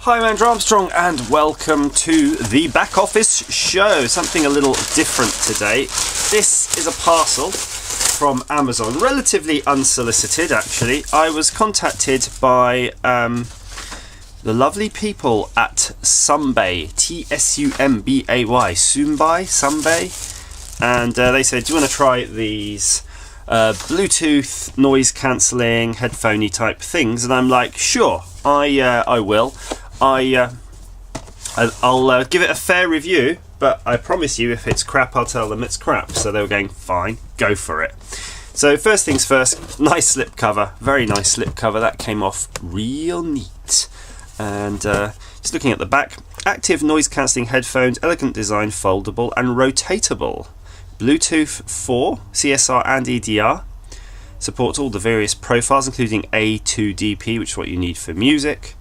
Hi, I'm Andrew Armstrong and welcome to the back office show. Something a little different today. This is a parcel from Amazon, relatively unsolicited actually. I was contacted by the lovely people at Tsumbay Tsumbay, and they said, do you want to try these Bluetooth noise cancelling headphoney type things? And I'm like, sure, I will. I'll give it a fair review, but I promise you if it's crap I'll tell them it's crap. So they were going, fine, go for it. So first things first, nice slip cover, very nice slip cover, that came off real neat. And just looking at the back, active noise cancelling headphones, elegant design, foldable and rotatable. Bluetooth 4, CSR and EDR. Supports all the various profiles including A2DP, which is what you need for music.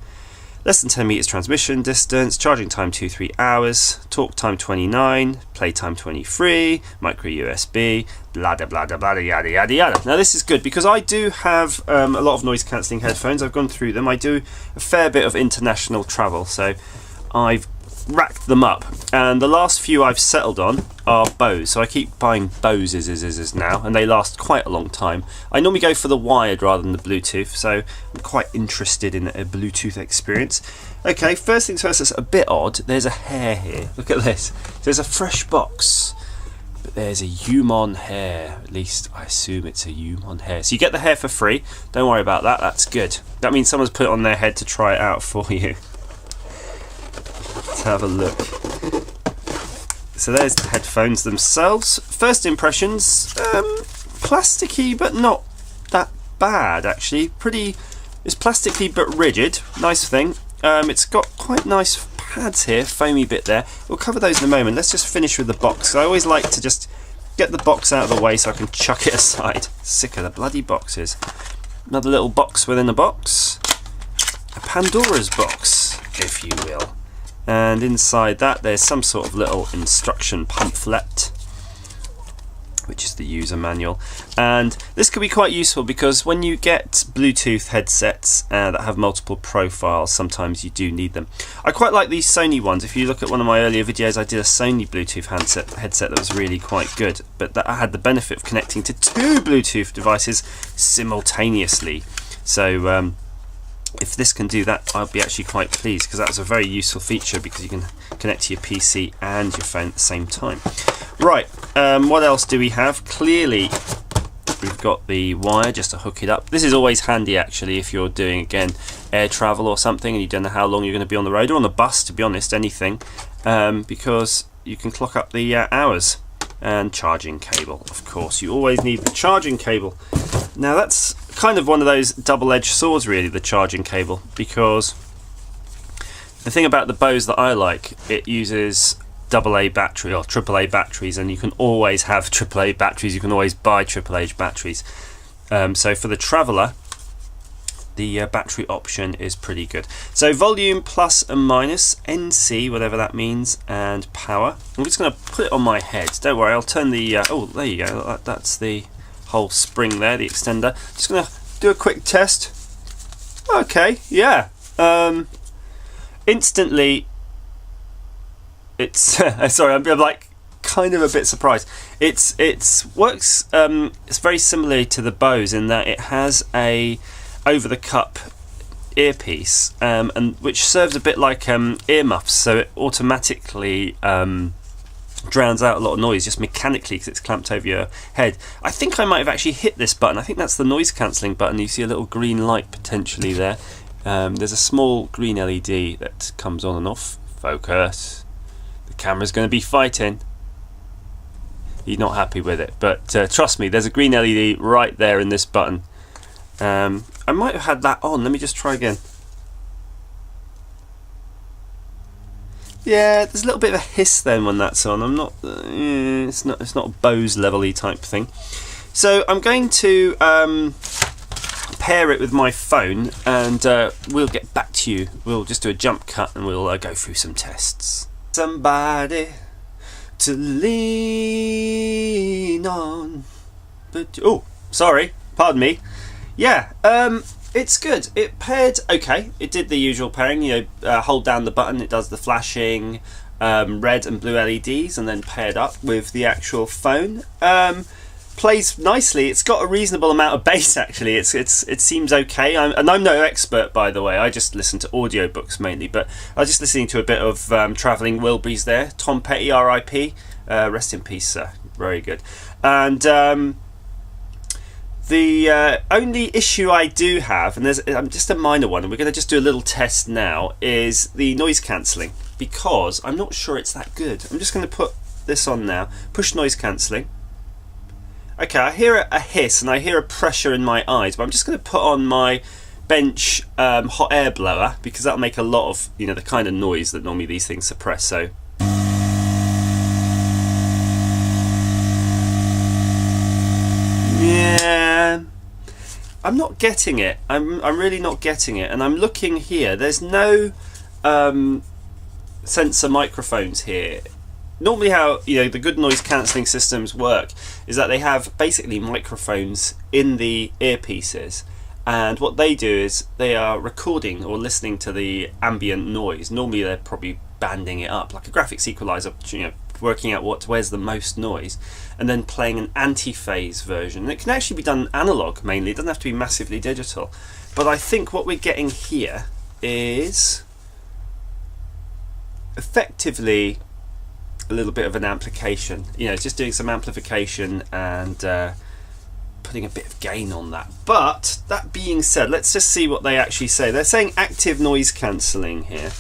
Less than 10 meters transmission distance, charging time 2-3 hours, talk time 29, play time 23, micro USB, blah blah blah blah yada yada yada. Now this is good because I do have a lot of noise cancelling headphones. I've gone through them. I do a fair bit of international travel, so I've racked them up, and the last few I've settled on are Bose, so I keep buying Boses now, and they last quite a long time. I normally go for the wired rather than the Bluetooth, so I'm quite interested in a Bluetooth experience. Okay, first things first, it's a bit odd. There's a hair here. Look at this. There's a fresh box, but there's a Umon hair. At least I assume it's a Umon hair. So you get the hair for free. Don't worry about that. That's good. That means someone's put it on their head to try it out for you. Let's have a look. So there's the headphones themselves. First impressions, plasticky but not that bad actually. It's plasticky but rigid. Nice thing. It's got quite nice pads here, foamy bit there. We'll cover those in a moment. Let's just finish with the box. I always like to just get the box out of the way so I can chuck it aside. Sick of the bloody boxes. Another little box within a box. A Pandora's box, if you will. And inside that there's some sort of little instruction pamphlet, which is the user manual. And this could be quite useful because when you get Bluetooth headsets that have multiple profiles, sometimes you do need them. I quite like these Sony ones. If you look at one of my earlier videos, I did a Sony Bluetooth headset that was really quite good, but that I had the benefit of connecting to two Bluetooth devices simultaneously. So if this can do that, I'll be actually quite pleased, because that was a very useful feature because you can connect to your PC and your phone at the same time. Right, what else do we have? Clearly we've got the wire just to hook it up. This is always handy actually if you're doing, again, air travel or something and you don't know how long you're going to be on the road, or on the bus, to be honest, anything, because you can clock up the hours. And charging cable, of course. You always need the charging cable. Now that's kind of one of those double-edged swords really, the charging cable, because the thing about the Bose that I like, it uses AA battery or AAA batteries, and you can always have AAA batteries, you can always buy AAA batteries. So for the traveller, the battery option is pretty good. So volume plus and minus, NC, whatever that means, and power. I'm just going to put it on my head. Don't worry, I'll turn the... oh, there you go. That's the whole spring there, the extender. Just going to do a quick test. Okay, yeah. Instantly, it's... sorry, I'm like kind of a bit surprised. It's works... it's very similar to the Bose in that it has a over-the-cup earpiece, and which serves a bit like earmuffs, so it automatically drowns out a lot of noise just mechanically because it's clamped over your head. I think I might have actually hit this button. I think that's the noise cancelling button. You see a little green light potentially there. There's a small green LED that comes on and off. Focus. The camera's going to be fighting. He's not happy with it, but trust me, there's a green LED right there in this button. I might have had that on. Let me just try again. Yeah, there's a little bit of a hiss then when that's on. I'm not. It's not a Bose level-y type thing. So I'm going to pair it with my phone, and we'll get back to you. We'll just do a jump cut and we'll go through some tests. Somebody to lean on, but oh, sorry, pardon me. Yeah, It's good. It paired okay. It did the usual pairing. You know, hold down the button, it does the flashing red and blue LEDs, and then paired up with the actual phone. Plays nicely. It's got a reasonable amount of bass actually. It seems okay. And I'm no expert, by the way. I just listen to audiobooks mainly, but I was just listening to a bit of Travelling Wilburys there. Tom Petty, R.I.P. Rest in peace, sir. Very good. And the only issue I do have, and there's just a minor one, and we're going to just do a little test now, is the noise cancelling, because I'm not sure it's that good. I'm just going to put this on now. Push noise cancelling. Okay, I hear a hiss and I hear a pressure in my eyes, but I'm just going to put on my bench hot air blower, because that'll make a lot of, you know, the kind of noise that normally these things suppress. So yeah, I'm not getting it. I'm really not getting it. And I'm looking here. There's no sensor microphones here. Normally how, you know, the good noise cancelling systems work is that they have basically microphones in the earpieces, and what they do is they are recording or listening to the ambient noise. Normally they're probably banding it up like a graphics equalizer, you know, working out where's the most noise, and then playing an anti-phase version. And it can actually be done analog mainly, it doesn't have to be massively digital. But I think what we're getting here is effectively a little bit of an amplification. You know, just doing some amplification and putting a bit of gain on that. But that being said, let's just see what they actually say. They're saying active noise cancelling here.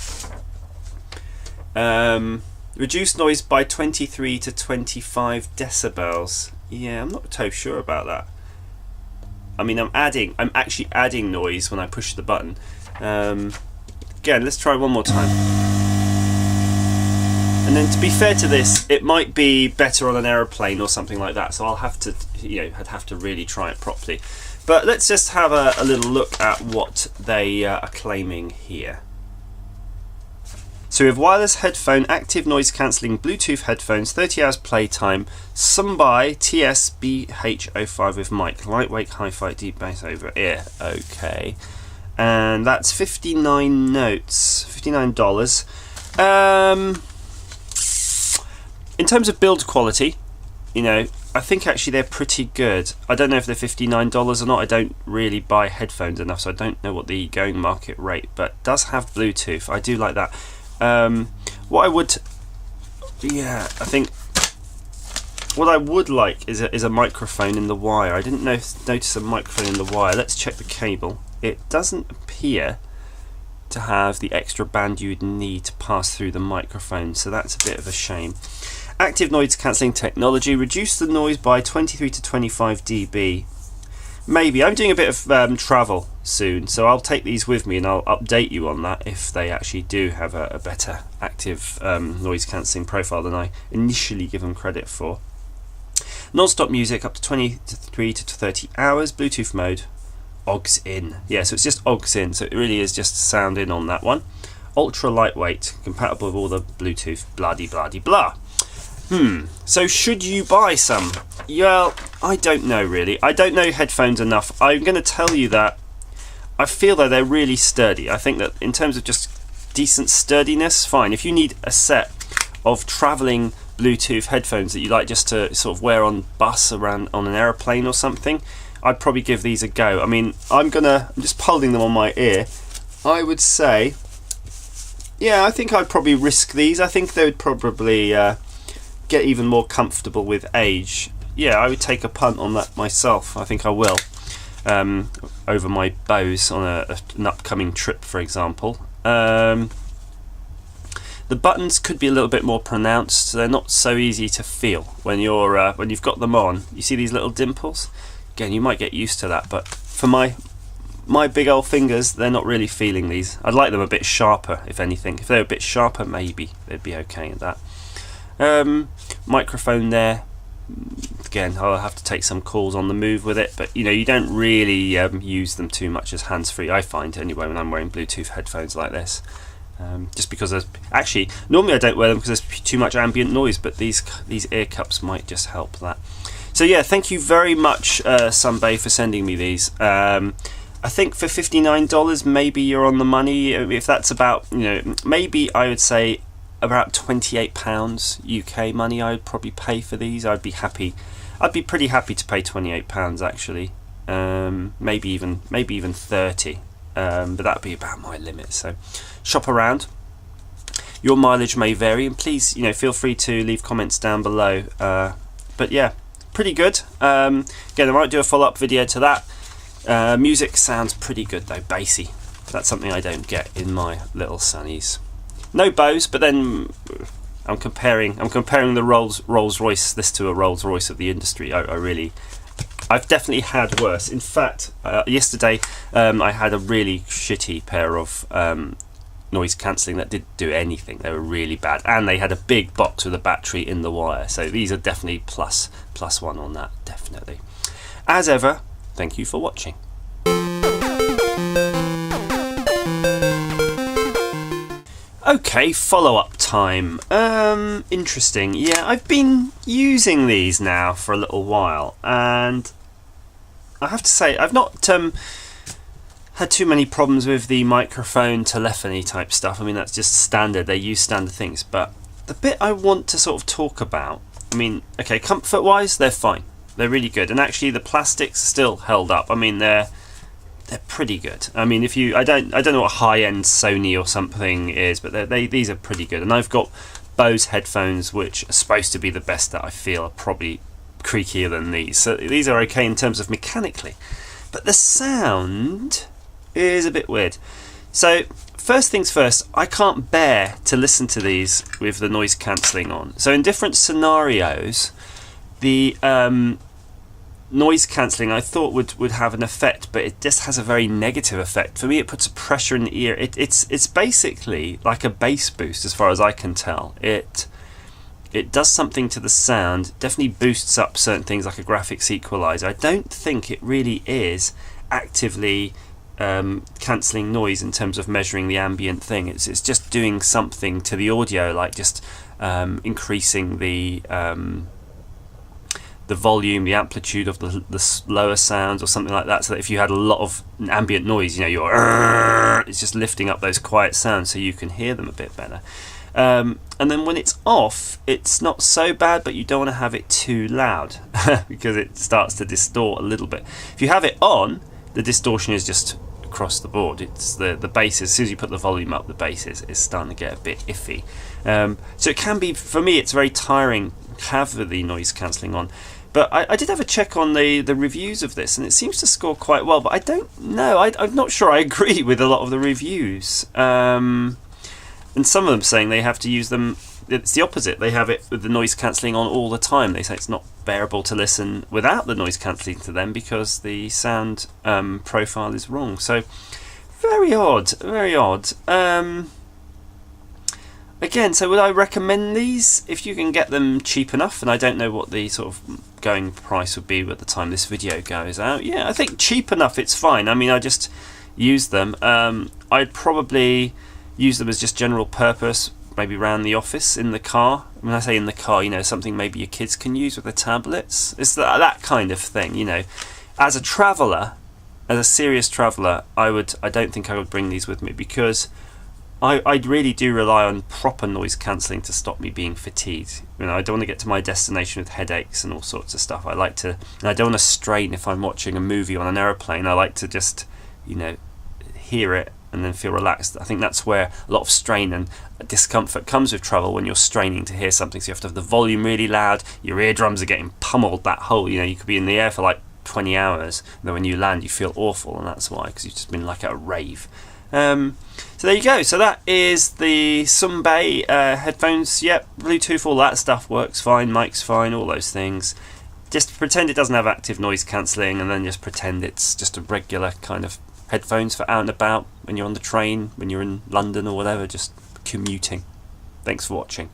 Reduce noise by 23 to 25 decibels. Yeah, I'm not too sure about that. I mean, I'm actually adding noise when I push the button. Again, let's try one more time. And then, to be fair to this, it might be better on an aeroplane or something like that. So I'll have to, you know, I'd have to really try it properly. But let's just have a little look at what they are claiming here. So we have wireless headphone, active noise cancelling, Bluetooth headphones, 30 hours playtime, Tsumbay TS-BH05 with mic, lightweight hi-fi deep bass over ear. Okay, and that's 59 notes, $59. In terms of build quality, you know, I think actually they're pretty good. I don't know if they're $59 or not. I don't really buy headphones enough, so I don't know what the going market rate, but it does have Bluetooth. I do like that. What I would, yeah, I think what I would like is a microphone in the wire. I didn't notice a microphone in the wire. Let's check the cable. It doesn't appear to have the extra band you would need to pass through the microphone, so that's a bit of a shame. Active noise cancelling technology, reduce the noise by 23 to 25 dB. Maybe. I'm doing a bit of travel soon, so I'll take these with me and I'll update you on that if they actually do have a better active noise cancelling profile than I initially give them credit for. Non-stop music up to 23 to 30 hours, Bluetooth mode, OGS in. Yeah, so it's just OGS in, so it really is just sound in on that one. Ultra lightweight, compatible with all the Bluetooth, blah-de-blah-de-blah. So should you buy some? Well, I don't know really. I don't know headphones enough. I'm going to tell you that I feel that they're really sturdy. I think that in terms of just decent sturdiness, fine. If you need a set of travelling Bluetooth headphones that you like just to sort of wear on bus around on an aeroplane or something, I'd probably give these a go. I mean, I'm just holding them on my ear. I would say, yeah, I think I'd probably risk these. I think they would probably get even more comfortable with age. Yeah, I would take a punt on that myself. I think I will. Over my Bose on an upcoming trip, for example. The buttons could be a little bit more pronounced, so they're not so easy to feel when you've got them on. You see these little dimples? Again, you might get used to that, but for my big old fingers, they're not really feeling these. I'd like them a bit sharper, if anything. If they were a bit sharper, maybe they'd be okay at that. Microphone there. Again, I'll have to take some calls on the move with it, but you know, you don't really use them too much as hands-free, I find anyway, when I'm wearing Bluetooth headphones like this. Just because there's actually, normally I don't wear them because there's too much ambient noise, but these ear cups might just help that. So yeah, thank you very much, Tsumbay, for sending me these. I think for $59, maybe you're on the money. If that's about, you know, maybe I would say about £28 UK money I would probably pay for these. I'd be happy. I'd be pretty happy to pay £28 actually. Maybe even 30. But that'd be about my limit. So shop around. Your mileage may vary, and please, you know, feel free to leave comments down below. But yeah, pretty good. Again, I might do a follow-up video to that. Music sounds pretty good though, bassy. That's something I don't get in my little Sunnies. No Bose, but then I'm comparing the Rolls Royce this to a Rolls Royce of the industry. I've definitely had worse. In fact, yesterday I had a really shitty pair of noise cancelling that didn't do anything. They were really bad, and they had a big box with a battery in the wire. So these are definitely plus one on that, definitely. As ever, thank you for watching. Okay, follow-up time. Interesting. Yeah, I've been using these now for a little while, and I have to say I've not had too many problems with the microphone telephony type stuff. I mean, that's just standard. They use standard things. But the bit I want to sort of talk about, I mean, okay, comfort-wise, they're fine. They're really good, and actually the plastics still held up. I mean, they're pretty good. I mean, if you, I don't know what high-end Sony or something is, but these are pretty good. And I've got Bose headphones, which are supposed to be the best that I feel, are probably creakier than these. So these are okay in terms of mechanically, but the sound is a bit weird. So first things first, I can't bear to listen to these with the noise cancelling on. So in different scenarios, the noise cancelling I thought would have an effect, but it just has a very negative effect. For me, it puts a pressure in the ear. It's basically like a bass boost as far as I can tell. It does something to the sound, definitely boosts up certain things like a graphics equalizer. I don't think it really is actively cancelling noise in terms of measuring the ambient thing. It's just doing something to the audio, like just increasing the volume, the amplitude of the lower sounds or something like that, so that if you had a lot of ambient noise, you know, it's just lifting up those quiet sounds so you can hear them a bit better. And then when it's off, it's not so bad, but you don't want to have it too loud because it starts to distort a little bit. If you have it on, the distortion is just across the board. It's the bass, as soon as you put the volume up, the bass is starting to get a bit iffy. So it can be, for me, it's very tiring to have the noise cancelling on. But I did have a check on the reviews of this, and it seems to score quite well, but I don't know. I'm not sure I agree with a lot of the reviews. And some of them saying they have to use them, it's the opposite. They have it with the noise cancelling on all the time. They say it's not bearable to listen without the noise cancelling to them because the sound profile is wrong. So very odd, very odd. Again, so would I recommend these if you can get them cheap enough? And I don't know what the sort of going price would be at the time this video goes out. Yeah, I think cheap enough, it's fine. I mean, I just use them. I'd probably use them as just general purpose, maybe around the office, in the car. When I say in the car, you know, something maybe your kids can use with their tablets. It's that kind of thing, you know. As a traveller, as a serious traveller, I don't think I would bring these with me, because I really do rely on proper noise cancelling to stop me being fatigued. You know, I don't want to get to my destination with headaches and all sorts of stuff. I like to, and I don't want to strain if I'm watching a movie on an aeroplane. I like to just, you know, hear it and then feel relaxed. I think that's where a lot of strain and discomfort comes with travel, when you're straining to hear something. So you have to have the volume really loud, your eardrums are getting pummeled that whole, you know, you could be in the air for like 20 hours, and then when you land you feel awful, and that's why, because you've just been like at a rave. So there you go. So that is the Tsumbay headphones. Yep, Bluetooth, all that stuff works fine, mic's fine, all those things. Just pretend it doesn't have active noise cancelling, and then just pretend it's just a regular kind of headphones for out and about, when you're on the train, when you're in London or whatever, just commuting. Thanks for watching.